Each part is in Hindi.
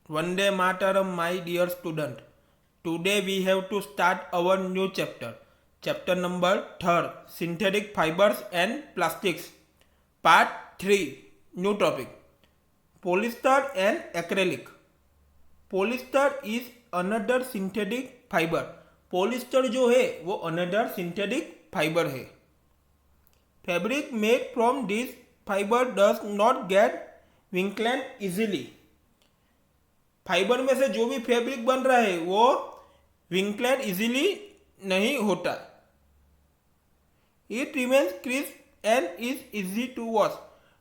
Vande Mataram, my dear student. Today we have to start our new chapter. Chapter number 3, Synthetic Fibers and Plastics. Part 3, new topic. Polyester and acrylic. Polyester is another synthetic fiber. Polyester जो है वो अनदर सिंथेटिक फाइबर है. Fabric made from this fibre does not get wrinkled easily. Fibre में से जो भी फैब्रिक बन रहा है वो विंकलेंड इजीली नहीं होता. It remains crisp and is easy to wash.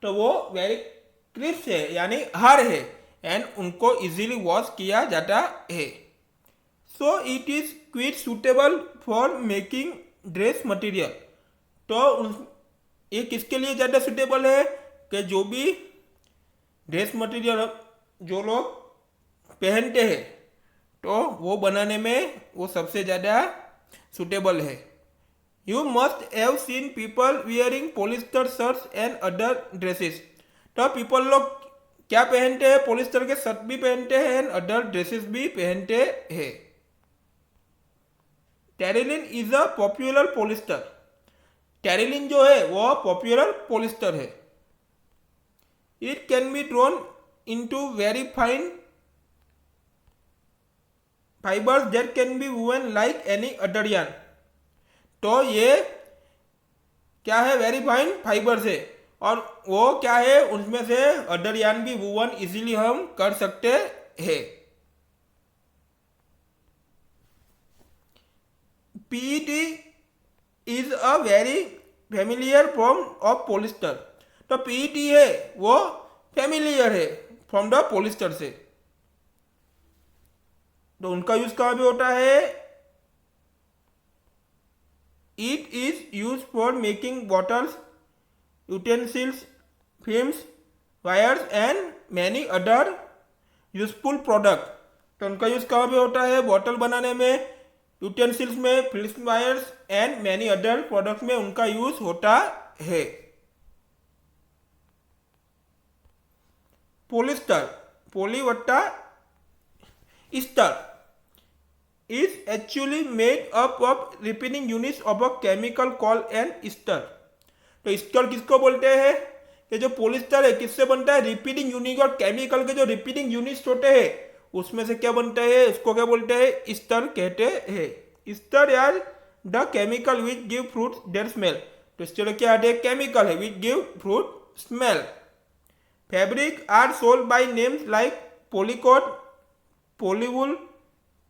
तो वो वेरी क्रिस्प है यानी हार्ड है एंड उनको इजीली वॉश किया जाता है. So it is quit suitable for making dress material. तो ये किसके लिए ज़्यादा सुटेबल है कि जो भी ड्रेस मटेरियल जो लोग पहनते हैं तो वो बनाने में वो सबसे ज़्यादा सुटेबल है. You must have seen people wearing polyester shirts and other dresses. तो पीपल लोग क्या पहनते हैं? पॉलिस्टर के शर्ट भी पहनते हैं एंड अदर ड्रेसेस भी पहनते हैं. Terylene is a popular polyester. Terylene जो है वो पॉपुलर पॉलिस्टर है. It can be drawn into very fine fibres that can be woven like any other yarn. तो ये क्या है? वेरी फाइन फाइबर्स है और वो क्या है? उनमें से अदर यार्न भी वूवन इजीली हम कर सकते हैं. PET is a very familiar form of polyester. तो पीईटी है वो फेमिलियर है फ्रॉम द पॉलिस्टर से. तो उनका यूज कहाँ पे होता है? It is use for making bottles, utensils, films, wires and many other useful product. तो उनका यूज कहाँ पे होता है? बॉटल बनाने में, यूटेंसिल्स में, films, wires and many other products में उनका यूज होता है. पॉलिस्टर, पोली वट्टा ester, is actually made up of repeating units of a chemical called an ester. तो ईस्टर किसको बोलते हैं? कि जो पॉलिस्टर है किससे बनता है? Repeating unit. और केमिकल के जो रिपीटिंग यूनिट्स होते हैं उसमें से क्या बनता है? उसको क्या बोलते हैं? ईस्टर कहते हैं. ईस्टर यार the chemical which give fruit their smell. तो ईस्टर क्या है? केमिकल है which give fruit smell. Fabric are sold by names like polycot, polywool,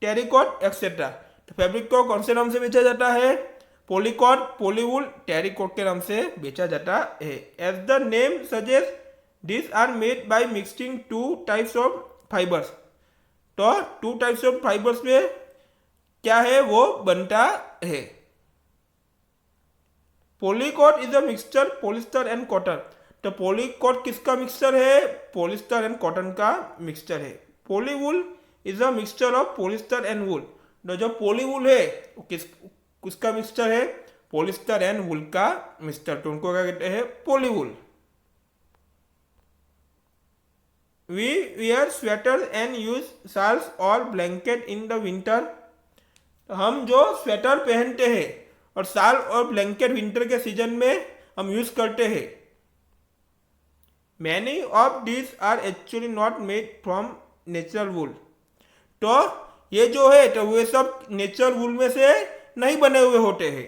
terricot etcetera. तो फैब्रिक को कौन से नाम से बेचा जाता है? पॉलीकॉट, पॉलीवुल, टेरिकॉट के नाम से बेचा जाता है. As the name suggest this are made by mixing two types of fibres. तो टू टाइप्स ऑफ फाइबर्स में क्या है? वो बनता है. Polycot is a mixture polyester and cotton. तो पॉलीकॉट किसका मिक्सचर है? पॉलिस्टर एंड कॉटन का मिक्सचर है. Polywool is a mixture of polyester and wool. तो जो पॉलीवुल है वो किसका मिक्सचर है? पॉलिस्टर एंड वुल का मिक्सचर. तो उनको क्या कहते हैं? Polywool. We wear sweater and use shawls और ब्लैंकेट इन द विंटर. तो हम जो स्वेटर पहनते हैं और शाल और ब्लैंकेट विंटर के सीजन में हम यूज करते हैं. Many of this are actually not made from natural wool. तो ये जो है तो वे सब नेचुरल वुल में से नहीं बने हुए होते हैं.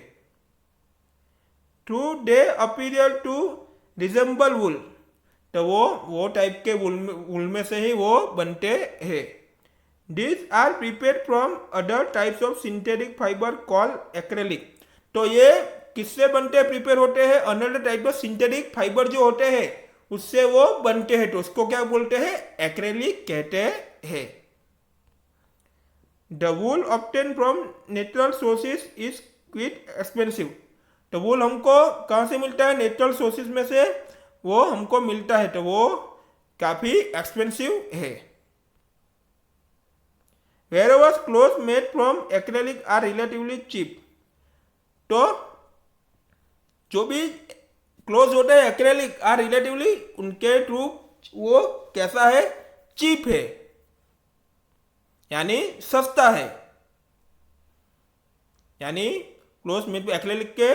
ट्रू दे अपीरियर टू रिजेंबल वुल. तो वो टाइप के वुल में से ही वो बनते हैं. This are prepared from other types of synthetic fibre called acrylic. तो ये किससे बनते हैं? प्रिपेयर होते हैं another type of synthetic fibre जो होते हैं उससे वो बनते हैं. तो उसको क्या बोलते हैं? एक्रेलिक कहते हैं. The wool obtained from natural sources is quite expensive. तो वूल हमको कहाँ से मिलता है? नेचुरल सोर्सेज में से वो हमको मिलता है. तो वो काफ़ी एक्सपेंसिव है. Wherever clothes made from acrylic are relatively cheap. तो जो भी क्लोथ होते हैं एक्रेलिक आर रिलेटिवली उनके थ्रू वो कैसा है? चीप है. यानी सस्ता है, यानी क्लोथ मीन्स एक्रेलिक के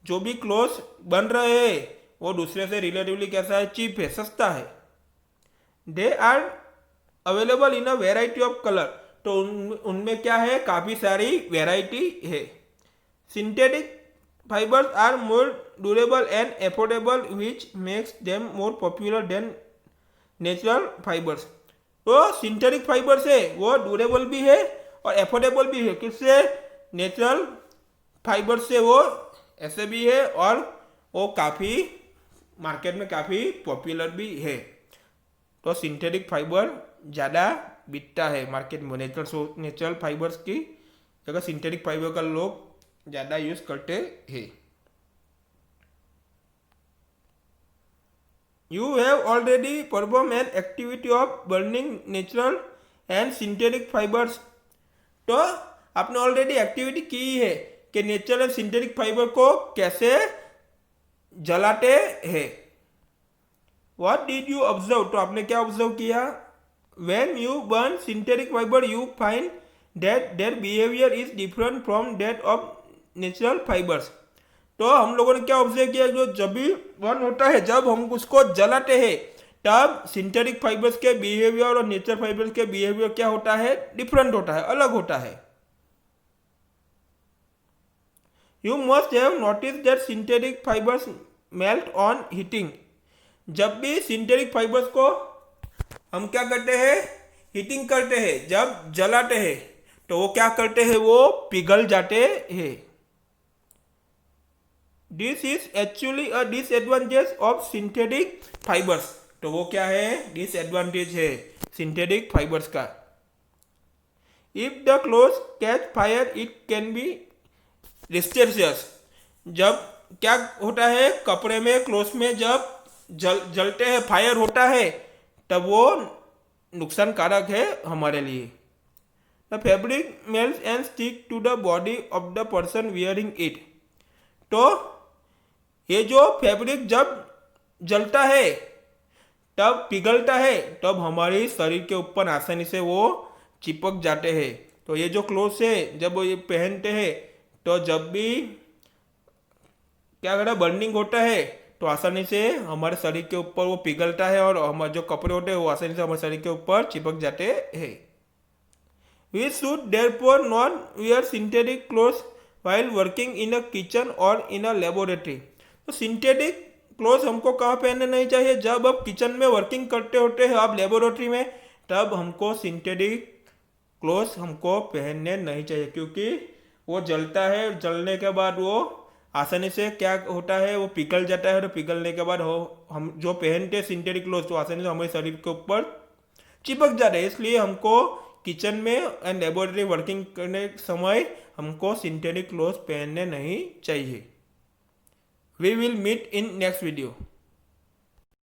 जो भी क्लोथ बन रहे हैं वो दूसरे से रिलेटिवली कैसा है, चीप है, सस्ता है। They are available in a variety of colour, तो उनमें क्या है, काफ़ी सारी वेराइटी है। Synthetic fibres are more durable and affordable which makes them more popular than natural fibres. तो सिंथेटिक फाइबर्स है वो ड्यूरेबल भी है और एफोर्डेबल भी है, किससे, नेचुरल फाइबर से वो ऐसे भी है और वो काफ़ी मार्केट में काफ़ी पॉपुलर भी है। तो सिंथेटिक फाइबर ज़्यादा बिकता है मार्केट में, नेचुरल फाइबर्स की जगह सिंथेटिक फाइबर का लोग ज़्यादा यूज़ करते हैं। You have already perform an activity of burning natural and synthetic fibres, तो आपने ऑलरेडी एक्टिविटी की है कि नेचुरल एंड सिंथेटिक फाइबर को कैसे जलाते हैं। What did you observe? तो आपने क्या ऑब्जर्व किया? When you burn synthetic fiber, you find that their behavior is different from that of natural fibers. तो हम लोगों ने क्या ऑब्जर्व किया, जो जब भी बर्न होता है, जब हम उसको जलाते हैं, तब सिंथेटिक फाइबर्स के बिहेवियर और नेचुरल फाइबर्स के बिहेवियर क्या होता है, डिफरेंट होता है, अलग होता है। You must have noticed that synthetic fibers melt on heating. जब भी सिंथेटिक फाइबर्स को हम क्या करते हैं, हीटिंग करते हैं, जब जलाते हैं तो वो क्या करते हैं, वो पिघल जाते हैं। This is actually a disadvantage of synthetic fibres, तो वो क्या है, डिसएडवांटेज है सिंथेटिक फाइबर्स का। If the cloth catch fire it can be disastrous, जब क्या होता है, कपड़े में, क्लोथ में जब जलते हैं, फायर होता है, तब वो नुकसानकारक है हमारे लिए। The fabric melts and stick to the body of the person wearing it, तो ये जो फैब्रिक जब जलता है तब पिघलता है, तब हमारे शरीर के ऊपर आसानी से वो चिपक जाते हैं। तो ये जो क्लोथ्स है जब वो ये पहनते हैं, तो जब भी क्या करता है, बर्निंग होता है, तो आसानी से हमारे शरीर के ऊपर वो पिघलता है और हमारे जो कपड़े होते हैं वो आसानी से हमारे शरीर के ऊपर चिपक जाते हैं। We should therefore not wear synthetic clothes while working in a kitchen और इन अ लेबोरेटरी, तो सिंथेटिक क्लोथ्स हमको कहाँ पहनने नहीं चाहिए, जब आप किचन में वर्किंग करते होते हैं, आप लेबोरेटरी में, तब हमको सिंथेटिक क्लोथ्स हमको पहनने नहीं चाहिए, क्योंकि वो जलता है, जलने के बाद वो आसानी से क्या होता है, वो पिघल जाता है, तो पिघलने के बाद हम जो पहनते हैं सिंथेटिक क्लोथ, तो आसानी से हमारे शरीर के ऊपर चिपक जाते हैं। इसलिए हमको किचन में एंड लेबोरेटरी वर्किंग करने समय हमको सिंथेटिक क्लोथ पहनने नहीं चाहिए। We will meet in next video.